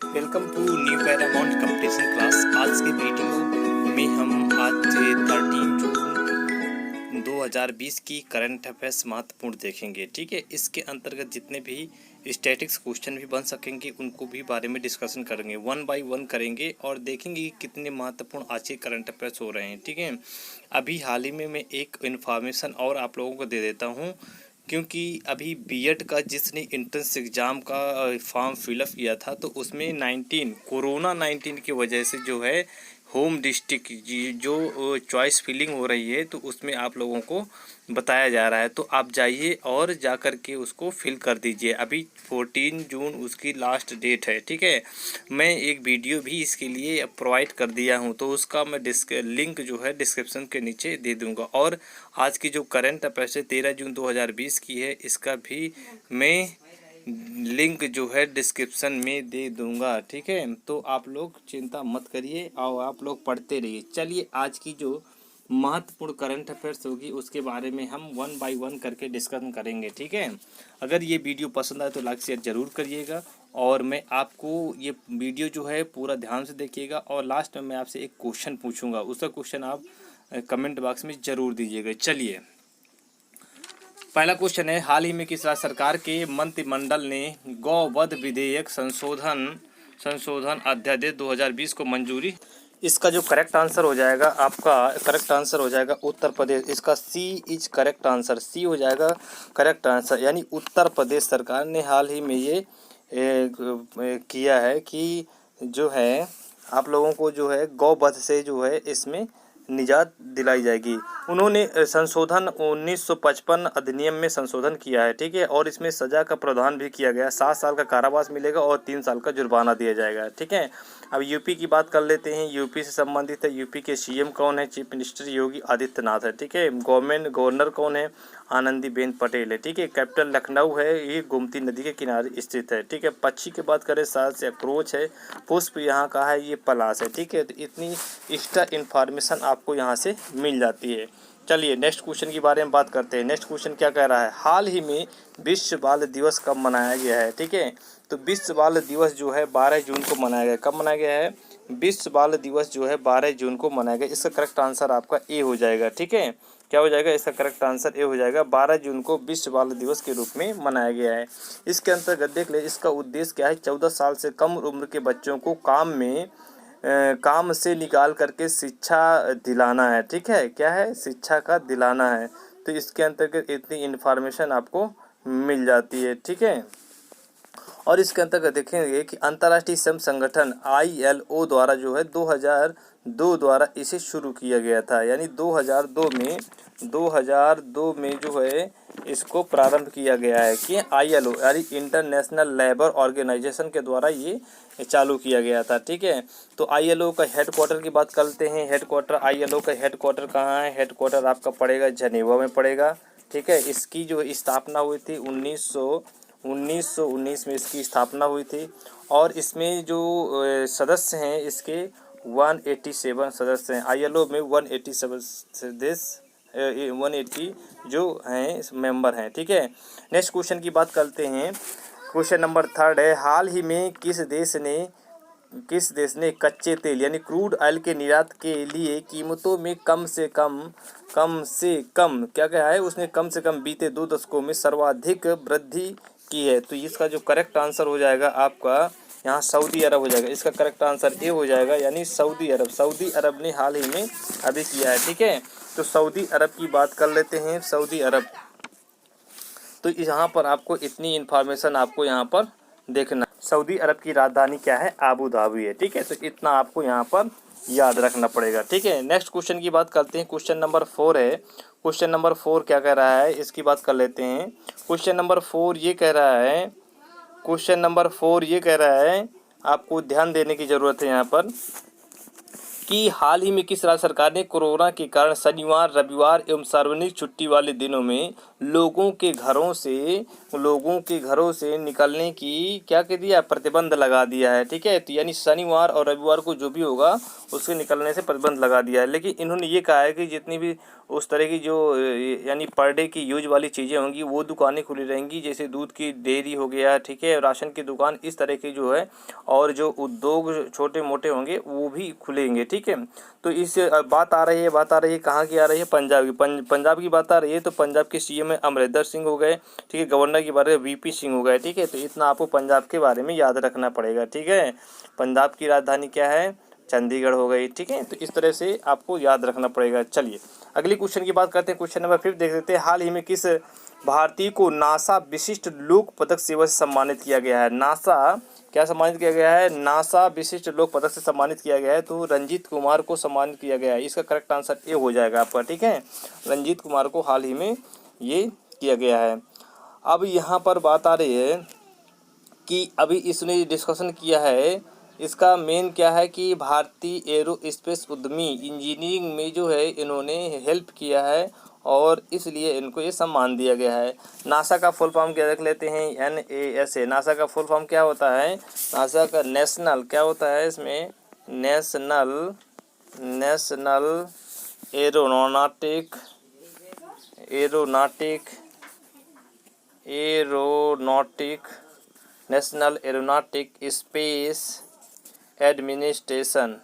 Welcome to new Paramount competition class. आज की video में हम आज 13 जून 2020 की करंट अफेयर्स महत्वपूर्ण देखेंगे। ठीक है, इसके अंतर्गत जितने भी स्टैटिक्स क्वेश्चन भी बन सकेंगे उनको भी बारे में डिस्कशन करेंगे, वन बाय वन करेंगे और देखेंगे कि कितने महत्वपूर्ण आज के करंट अफेयर्स हो रहे हैं। ठीक है, अभी हाल ही में मैं एक इन्फॉर्मेशन और आप लोगों को दे देता हूँ, क्योंकि अभी बीएड का जिसने एंट्रेंस एग्ज़ाम का फॉर्म फिलअप किया था तो उसमें 19 कोरोना 19 की वजह से जो है होम डिस्ट्रिक्ट जो चॉइस फिलिंग हो रही है तो उसमें आप लोगों को बताया जा रहा है। तो आप जाइए और जा कर के उसको फिल कर दीजिए। अभी 14 जून उसकी लास्ट डेट है। ठीक है, मैं एक वीडियो भी इसके लिए प्रोवाइड कर दिया हूं, तो उसका मैं लिंक जो है डिस्क्रिप्शन के नीचे दे दूंगा। और आज की जो करंट अफेयर्स है 13 जून 2020 की है, इसका भी मैं लिंक जो है डिस्क्रिप्शन में दे दूंगा। ठीक है, तो आप लोग चिंता मत करिए और आप लोग पढ़ते रहिए। चलिए, आज की जो महत्वपूर्ण करंट अफेयर्स होगी उसके बारे में हम वन बाय वन करके डिस्कशन करेंगे। ठीक है, अगर ये वीडियो पसंद आए तो लाइक शेयर ज़रूर करिएगा और मैं आपको ये वीडियो जो है पूरा ध्यान से देखिएगा और लास्ट में मैं आपसे एक क्वेश्चन पूछूंगा, उसका क्वेश्चन आप कमेंट बॉक्स में ज़रूर दीजिएगा। चलिए, पहला क्वेश्चन है, हाल ही में किस राज्य सरकार के मंत्रिमंडल ने गौवध विधेयक संशोधन अध्यादेश 2020 को मंजूरी? इसका जो करेक्ट आंसर हो जाएगा, आपका करेक्ट आंसर हो जाएगा उत्तर प्रदेश। इसका सी इज करेक्ट आंसर, सी हो जाएगा करेक्ट आंसर, यानी उत्तर प्रदेश सरकार ने हाल ही में ये किया है कि जो है आप लोगों को जो है गौवध से जो है इसमें निजात दिलाई जाएगी। उन्होंने संशोधन 1955 अधिनियम में संशोधन किया है। ठीक है, और इसमें सज़ा का प्रावधान भी किया गया है, 7 साल का कारावास मिलेगा और 3 साल का जुर्माना दिया जाएगा। ठीक है, अब यूपी की बात कर लेते हैं। यूपी से संबंधित है, यूपी के सीएम कौन है? चीफ मिनिस्टर योगी आदित्यनाथ है। ठीक है, गवर्नर कौन है? आनंदीबेन पटेल है। ठीक है, कैपिटल लखनऊ है, ये गोमती नदी के किनारे स्थित है। ठीक है, पक्षी की बात करें साल से अक्रोच है, पुष्प यहाँ का है ये पलाश है। ठीक है, तो इतनी एक्स्ट्रा इन्फॉर्मेशन आपको यहाँ से मिल जाती है। चलिए, नेक्स्ट क्वेश्चन के बारे में बात करते हैं। नेक्स्ट क्वेश्चन क्या कह रहा है, हाल ही में विश्व बाल दिवस कब मनाया गया है? ठीक है, तो विश्व बाल दिवस जो है 12 जून को मनाया गया। कब मनाया गया है? विश्व बाल दिवस जो है 12 जून को मनाया गया। इसका करेक्ट आंसर आपका ए हो जाएगा। ठीक है, क्या हो जाएगा? इसका करेक्ट आंसर ए हो जाएगा। 12 जून को विश्व बाल दिवस के रूप में मनाया गया है। इसके अंतर्गत देख ले, इसका उद्देश्य क्या है? 14 साल से कम उम्र के बच्चों को काम से निकाल करके शिक्षा दिलाना है। ठीक है, क्या है? शिक्षा का दिलाना है। तो इसके अंतर्गत इतनी इन्फॉर्मेशन आपको मिल जाती है। ठीक है, और इसके अंतर्गत देखेंगे कि अंतर्राष्ट्रीय श्रम संगठन ILO द्वारा जो है 2002 द्वारा इसे शुरू किया गया था, यानी 2002 में जो है इसको प्रारंभ किया गया है कि ILO यानी इंटरनेशनल लेबर ऑर्गेनाइजेशन के द्वारा ये चालू किया गया था। ठीक है, तो ILO का हेडक्वार्टर की बात करते हैं। हेडक्वार्टर ILO का हेडक्वार्टर कहाँ है? हेडक्वार्टर आपका पड़ेगा जेनेवा में पड़ेगा। ठीक है, इसकी जो स्थापना हुई थी 1919 में इसकी स्थापना हुई थी और इसमें जो सदस्य हैं इसके 187 सदस्य हैं। ILO में 180 जो हैं मेंबर हैं। ठीक है, नेक्स्ट क्वेश्चन की बात करते हैं। क्वेश्चन नंबर 3 है, हाल ही में किस देश ने कच्चे तेल यानी क्रूड ऑयल के निर्यात के लिए कीमतों में कम से कम क्या क्या है? उसने कम से कम बीते 2 दशकों में सर्वाधिक वृद्धि की है। तो इसका जो करेक्ट आंसर हो जाएगा आपका यहाँ सऊदी अरब हो जाएगा। इसका करेक्ट आंसर ए हो जाएगा, यानी सऊदी अरब ने हाल ही में अभी किया है। ठीक है, तो सऊदी अरब की बात कर लेते हैं। सऊदी अरब, तो यहाँ पर आपको इतनी इन्फॉर्मेशन आपको यहाँ पर देखना। सऊदी अरब की राजधानी क्या है? आबू धाबी है। ठीक है, तो इतना आपको यहाँ पर याद रखना पड़ेगा। ठीक है, नेक्स्ट क्वेश्चन की बात करते हैं। क्वेश्चन नंबर 4 है। क्वेश्चन नंबर 4 क्या कह रहा है इसकी बात कर लेते हैं। क्वेश्चन नंबर 4 ये कह रहा है, आपको ध्यान देने की ज़रूरत है यहाँ पर। कि हाल ही में किस राज्य सरकार ने कोरोना के कारण शनिवार, रविवार एवं सार्वजनिक छुट्टी वाले दिनों में लोगों के घरों से निकलने की क्या कह दिया, प्रतिबंध लगा दिया है। ठीक है, तो यानी शनिवार और रविवार को जो भी होगा उसके निकलने से प्रतिबंध लगा दिया है। लेकिन इन्होंने ये कहा है कि जितनी भी उस तरह की जो यानी पर डे की यूज वाली चीज़ें होंगी वो दुकानें खुली रहेंगी, जैसे दूध की डेयरी हो गया, ठीक है, राशन की दुकान, इस तरह की जो है, और जो उद्योग छोटे मोटे होंगे वो भी खुलेंगे। ठीक है, तो इस बात आ रही है कहाँ की आ रही है, पंजाब की। पंजाब की बात आ रही है, तो पंजाब के सीएम अमरिंदर सिंह हो गए, ठीक है, गवर्नर की बात है वीपी सिंह हो गए। ठीक है, तो इतना आपको पंजाब के बारे में याद रखना पड़ेगा। ठीक है, पंजाब की राजधानी क्या है, चंडीगढ़ हो गई। ठीक है, तो इस तरह से आपको याद रखना पड़ेगा। चलिए अगली क्वेश्चन की बात करते हैं। क्वेश्चन नंबर 5 देख लेते हैं। हाल ही में किस भारतीय को नासा विशिष्ट लोक पदक सेवा से सम्मानित किया गया है? नासा क्या सम्मानित किया गया है? नासा विशिष्ट लोक पदक से सम्मानित किया गया है, तो रंजीत कुमार को सम्मानित किया गया है। इसका करेक्ट आंसर ए हो जाएगा आपका। ठीक है, रंजीत कुमार को हाल ही में ये किया गया है। अब यहाँ पर बात आ रही है कि अभी इसने डिस्कशन किया है, इसका मेन क्या है कि भारतीय एरोस्पेस उद्यमी इंजीनियरिंग में जो है इन्होंने हेल्प किया है और इसलिए इनको ये सम्मान दिया गया है। नासा का फुल फॉर्म क्या रख लेते हैं, NASA। नासा का फुल फॉर्म क्या होता है? नासा का नेशनल क्या होता है इसमें, national national aeronautic space administration.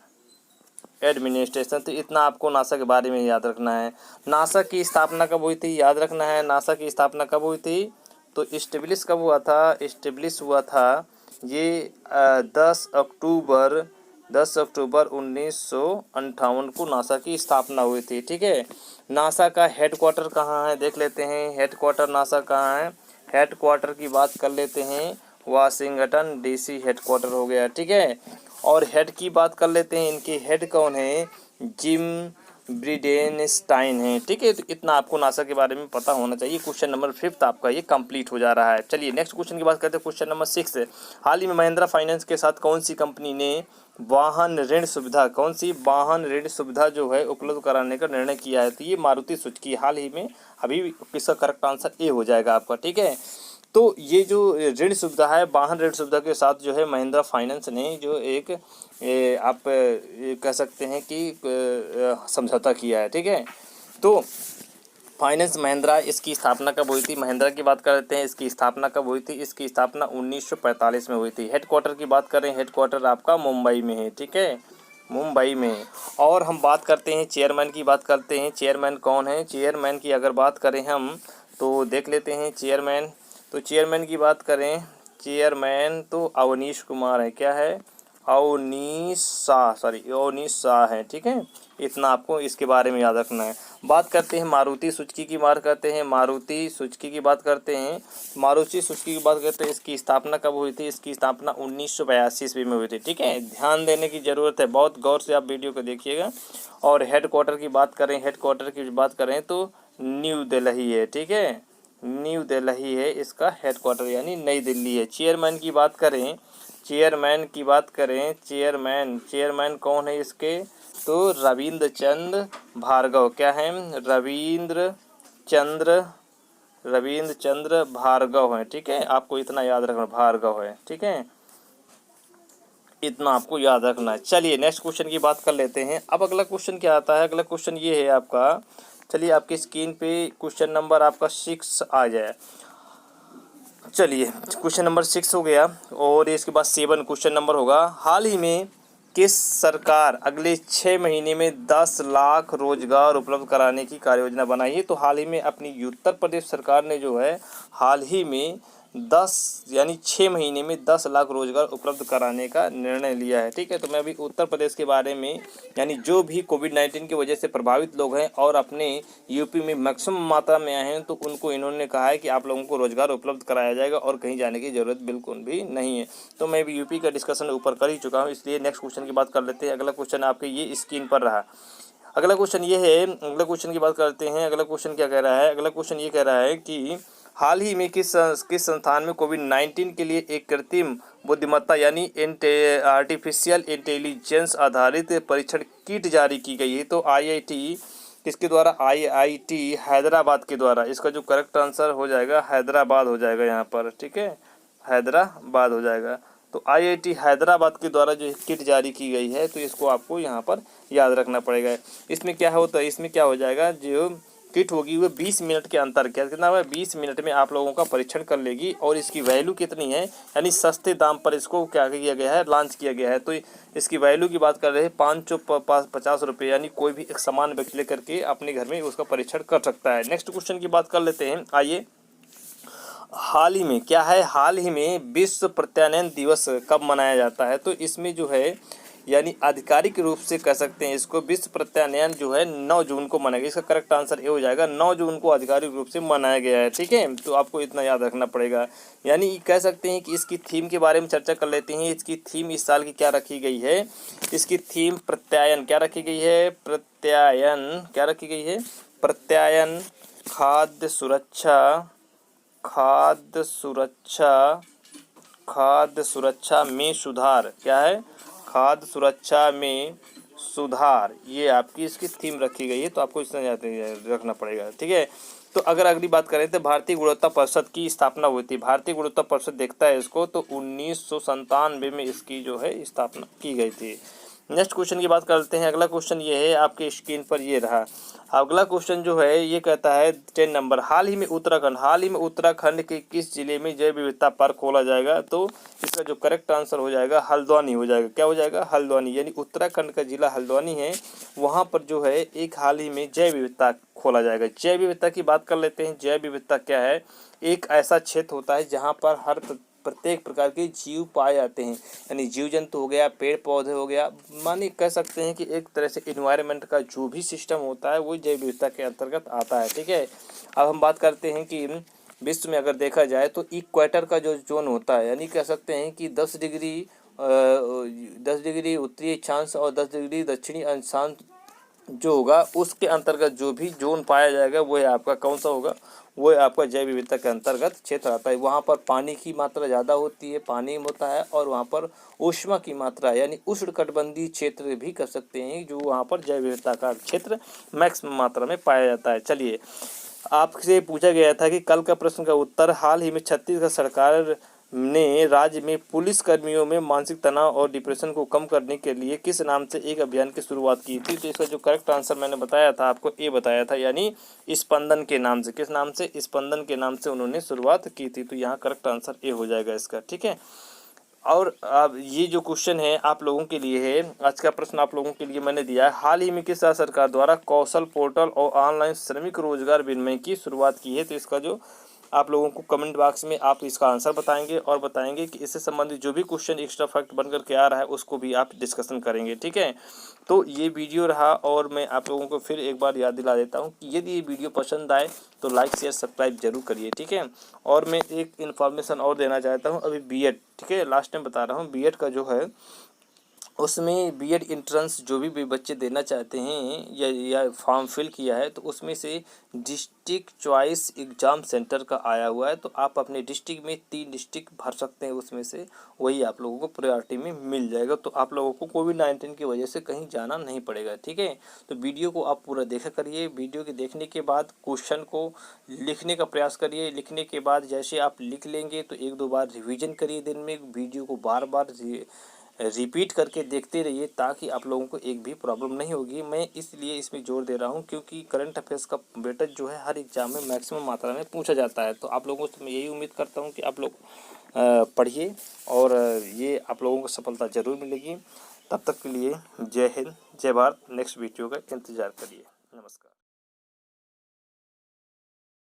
तो इतना आपको नासा के बारे में याद रखना है। नासा की स्थापना कब हुई थी, याद रखना है। नासा की स्थापना कब हुई थी? तो इस्टेब्लिश कब हुआ था? इस्टेब्लिश हुआ था ये 10 अक्टूबर 1958 को नासा की स्थापना हुई थी। ठीक है, नासा का हेडक्वार्टर कहाँ है देख लेते हैं। हेडक्वार्टर नासा कहाँ है? हेडक्वार्टर की बात कर लेते हैं, वाशिंगटन DC हेडक्वार्टर हो गया। ठीक है, और हेड की बात कर लेते हैं। इनके हेड कौन है? जिम ब्रिडेनस्टाइन है। ठीक है, तो इतना आपको नासा के बारे में पता होना चाहिए। क्वेश्चन नंबर 5 आपका ये कंप्लीट हो जा रहा है। चलिए नेक्स्ट क्वेश्चन की बात करते हैं। क्वेश्चन नंबर 6, हाल ही में महिंद्रा फाइनेंस के साथ कौन सी कंपनी ने वाहन ऋण सुविधा जो है उपलब्ध कराने का निर्णय किया है? तो ये मारुति सुजुकी हाल ही में, अभी इसका करेक्ट आंसर ए हो जाएगा आपका। ठीक है, तो ये जो ऋण सुविधा है, वाहन ऋण सुविधा के साथ जो है महिंद्रा फाइनेंस ने जो एक आप कह सकते हैं कि समझौता किया है। ठीक है, तो फाइनेंस महिंद्रा, इसकी स्थापना कब हुई थी? महिंद्रा की बात करते हैं, इसकी स्थापना कब हुई थी? इसकी स्थापना 1945 में हुई थी। हेडक्वार्टर की बात करें, हेडक्वार्टर आपका मुंबई में है। ठीक है, मुंबई में। और हम बात करते हैं चेयरमैन की बात करते हैं। चेयरमैन कौन है? चेयरमैन की अगर बात करें हम तो देख लेते हैं चेयरमैन। तो चेयरमैन की बात करें, चेयरमैन तो अवनीश कुमार है। क्या है? अवनीश शाह है। ठीक है, इतना आपको इसके बारे में याद रखना है। बात करते हैं मारुति सुजुकी की बात करते हैं। मारुति सुजुकी की बात करते हैं। इसकी स्थापना कब हुई थी? इसकी स्थापना 1982 ईस्वी में हुई थी। ठीक है, ध्यान देने की ज़रूरत है, बहुत गौर से आप वीडियो को देखिएगा। और हेडक्वार्टर की बात करें तो न्यू दिल्ली है। ठीक है, न्यू दिल्ली है इसका हेडक्वार्टर, यानी नई दिल्ली है। चेयरमैन की बात करें, चेयरमैन कौन है इसके? तो रविंद्र चंद्र भार्गव। क्या है? रविंद्र चंद्र भार्गव है। ठीक है, आपको इतना याद रखना, भार्गव है। ठीक है, इतना आपको याद रखना है। चलिए नेक्स्ट क्वेश्चन की बात कर लेते हैं। अब अगला क्वेश्चन क्या आता है? अगला क्वेश्चन ये है आपका, चलिए आपकी स्क्रीन पे क्वेश्चन नंबर आपका 6 आ जाए। चलिए क्वेश्चन नंबर 6 हो गया और इसके बाद 7 क्वेश्चन नंबर होगा। हाल ही में किस सरकार अगले 6 महीने में 10 लाख रोजगार उपलब्ध कराने की कार्ययोजना बनाई है? तो हाल ही में अपनी उत्तर प्रदेश सरकार ने जो है हाल ही में 6 महीने में 10 लाख रोजगार उपलब्ध कराने का निर्णय लिया है। ठीक है, तो मैं अभी उत्तर प्रदेश के बारे में, यानी जो भी कोविड-19 की वजह से प्रभावित लोग हैं और अपने यूपी में मैक्सिमम मात्रा में आए हैं, तो उनको इन्होंने कहा है कि आप लोगों को रोजगार उपलब्ध कराया जाएगा और कहीं जाने की ज़रूरत बिल्कुल भी नहीं है। तो मैं भी यूपी का डिस्कशन ऊपर कर ही चुका हूँ, इसलिए नेक्स्ट क्वेश्चन की बात कर लेते हैं। अगला क्वेश्चन आपके ये स्क्रीन पर रहा। अगला क्वेश्चन ये है, अगला क्वेश्चन की बात करते हैं। अगला क्वेश्चन क्या कह रहा है? अगला क्वेश्चन ये कह रहा है कि हाल ही में किस संस्थान में कोविड-19 के लिए एक कृत्रिम बुद्धिमत्ता यानी आर्टिफिशियल इंटेलिजेंस आधारित परीक्षण किट जारी की गई है? तो IIT किसके द्वारा? IIT हैदराबाद के द्वारा। इसका जो करेक्ट आंसर हो जाएगा हैदराबाद हो जाएगा यहाँ पर, ठीक है, हैदराबाद हो जाएगा। तो IIT हैदराबाद के द्वारा जो किट जारी की गई है, तो इसको आपको यहाँ पर याद रखना पड़ेगा। इसमें क्या होता है, इसमें क्या हो जाएगा, जो किट होगी वो 20 मिनट के अंतर कितना हुआ, 20 मिनट में आप लोगों का परीक्षण कर लेगी। और इसकी वैल्यू कितनी है, यानी सस्ते दाम पर इसको क्या किया गया है, लॉन्च किया गया है। तो इसकी वैल्यू की बात कर रहे हैं 550 रुपये, यानी कोई भी एक सामान व्यक्ति लेकर के अपने घर में उसका परीक्षण कर सकता है। नेक्स्ट क्वेश्चन की बात कर लेते हैं। आइए, हाल ही में क्या है, हाल ही में विश्व प्रत्यायन दिवस कब मनाया जाता है? तो इसमें जो है यानी आधिकारिक रूप से कह सकते हैं इसको, विश्व प्रत्यायन जो है 9 जून को मनाया गया। इसका करेक्ट आंसर ये हो जाएगा, 9 जून को आधिकारिक रूप से मनाया गया है, ठीक है। तो आपको इतना याद रखना पड़ेगा। यानी कह सकते हैं कि इसकी थीम के बारे में चर्चा कर लेते हैं। इसकी थीम इस साल की क्या रखी गई है? इसकी थीम प्रत्यायन क्या रखी गई है? प्रत्यायन क्या रखी गई है? प्रत्यायन, खाद्य सुरक्षा, खाद्य सुरक्षा में सुधार। क्या है? खाद्य सुरक्षा में सुधार, ये आपकी इसकी थीम रखी गई है। तो आपको इसमें याद रखना पड़ेगा, ठीक है। तो अगर अगली बात करें तो भारतीय गुणवत्ता परिषद की स्थापना हुई थी। भारतीय गुणवत्ता परिषद देखता है इसको, तो 1997 में इसकी जो है स्थापना की गई थी। नेक्स्ट क्वेश्चन की बात करते हैं। अगला क्वेश्चन ये है, आपके स्क्रीन पर ये रहा। अगला क्वेश्चन जो है ये कहता है 10 नंबर, हाल ही में उत्तराखंड के किस जिले में जैव विविधता पार्क खोला जाएगा? तो इसका जो करेक्ट आंसर हो जाएगा हल्द्वानी हो जाएगा। क्या हो जाएगा? हल्द्वानी, यानी उत्तराखंड का जिला हल्द्वानी है, वहाँ पर जो है एक हाल ही में जैव विविधता खोला जाएगा। जैव विविधता की बात कर लेते हैं। जैव विविधता क्या है? एक ऐसा क्षेत्र होता है जहाँ पर प्रत्येक प्रकार के जीव पाए जाते हैं, यानी जीव जंतु हो गया, पेड़ पौधे हो गया, माने कह सकते हैं कि एक तरह से इन्वायरमेंट का जो भी सिस्टम होता है वो जैव विविधता के अंतर्गत आता है, ठीक है। अब हम बात करते हैं कि विश्व में अगर देखा जाए तो इक्वेटर का जो जोन होता है, यानी कह सकते हैं कि 10 डिग्री उत्तरी अक्षांश और 10 डिग्री दक्षिणी अक्षांश जो होगा उसके अंतर्गत जो भी जोन पाया जाएगा वो है आपका कौन सा होगा? वो है आपका जैव विविधता के अंतर्गत क्षेत्र आता है। वहाँ पर पानी की मात्रा ज़्यादा होती है, पानी होता है, और वहाँ पर ऊष्मा की मात्रा यानी उष्णकटिबंधीय क्षेत्र भी कर सकते हैं, जो वहाँ पर जैव विविधता का क्षेत्र मैक्सिमम मात्रा में पाया जाता है। चलिए, आपसे पूछा गया था कि कल का प्रश्न का उत्तर, हाल ही में छत्तीसगढ़ सरकार ने राज्य में पुलिस कर्मियों में मानसिक तनाव और डिप्रेशन को कम करने के लिए किस नाम से एक अभियान की शुरुआत की थी? तो इसका जो करेक्ट आंसर मैंने बताया था आपको, ए बताया था, यानी स्पंदन के नाम से। किस नाम से? स्पंदन के नाम से उन्होंने शुरुआत की थी। तो यहाँ करेक्ट आंसर ए हो जाएगा इसका, ठीक है। और अब ये जो क्वेश्चन है आप लोगों के लिए है, आज का प्रश्न आप लोगों के लिए मैंने दिया है, हाल ही में किस राज्य सरकार द्वारा कौशल पोर्टल और ऑनलाइन श्रमिक रोजगार विनिमय की शुरुआत की है? तो इसका जो आप लोगों को कमेंट बॉक्स में आप इसका आंसर बताएंगे और बताएंगे कि इससे संबंधित जो भी क्वेश्चन एक्स्ट्रा फैक्ट बनकर के आ रहा है उसको भी आप डिस्कशन करेंगे, ठीक है। तो ये वीडियो रहा, और मैं आप लोगों को फिर एक बार याद दिला देता हूँ कि यदि ये वीडियो पसंद आए तो लाइक शेयर सब्सक्राइब जरूर करिए, ठीक है। और मैं एक इन्फॉर्मेशन और देना चाहता हूँ, अभी बीएड, ठीक है, लास्ट टाइम बता रहा हूँ, बीएड का जो है उसमें बीएड इंट्रेंस जो भी बच्चे देना चाहते हैं या फॉर्म फिल किया है, तो उसमें से डिस्ट्रिक्ट चॉइस एग्ज़ाम सेंटर का आया हुआ है। तो आप अपने डिस्ट्रिक्ट में 3 डिस्ट्रिक्ट भर सकते हैं, उसमें से वही आप लोगों को प्रायोरिटी में मिल जाएगा। तो आप लोगों को कोविड-19 की वजह से कहीं जाना नहीं पड़ेगा, ठीक है। तो वीडियो को आप पूरा देखा करिए। वीडियो के देखने के बाद क्वेश्चन को लिखने का प्रयास करिए। लिखने के बाद जैसे आप लिख लेंगे तो 1-2 बार रिविज़न करिए दिन में। वीडियो को बार बार रिपीट करके देखते रहिए ताकि आप लोगों को एक भी प्रॉब्लम नहीं होगी। मैं इसलिए इसमें जोर दे रहा हूं क्योंकि करंट अफेयर्स का वेटेज जो है हर एग्जाम में मैक्सिमम मात्रा में पूछा जाता है। तो आप लोगों से मैं यही उम्मीद करता हूं कि आप लोग पढ़िए और ये आप लोगों को सफलता ज़रूर मिलेगी। तब तक के लिए जय हिंद, जय भारत। नेक्स्ट वीडियो का इंतज़ार करिए।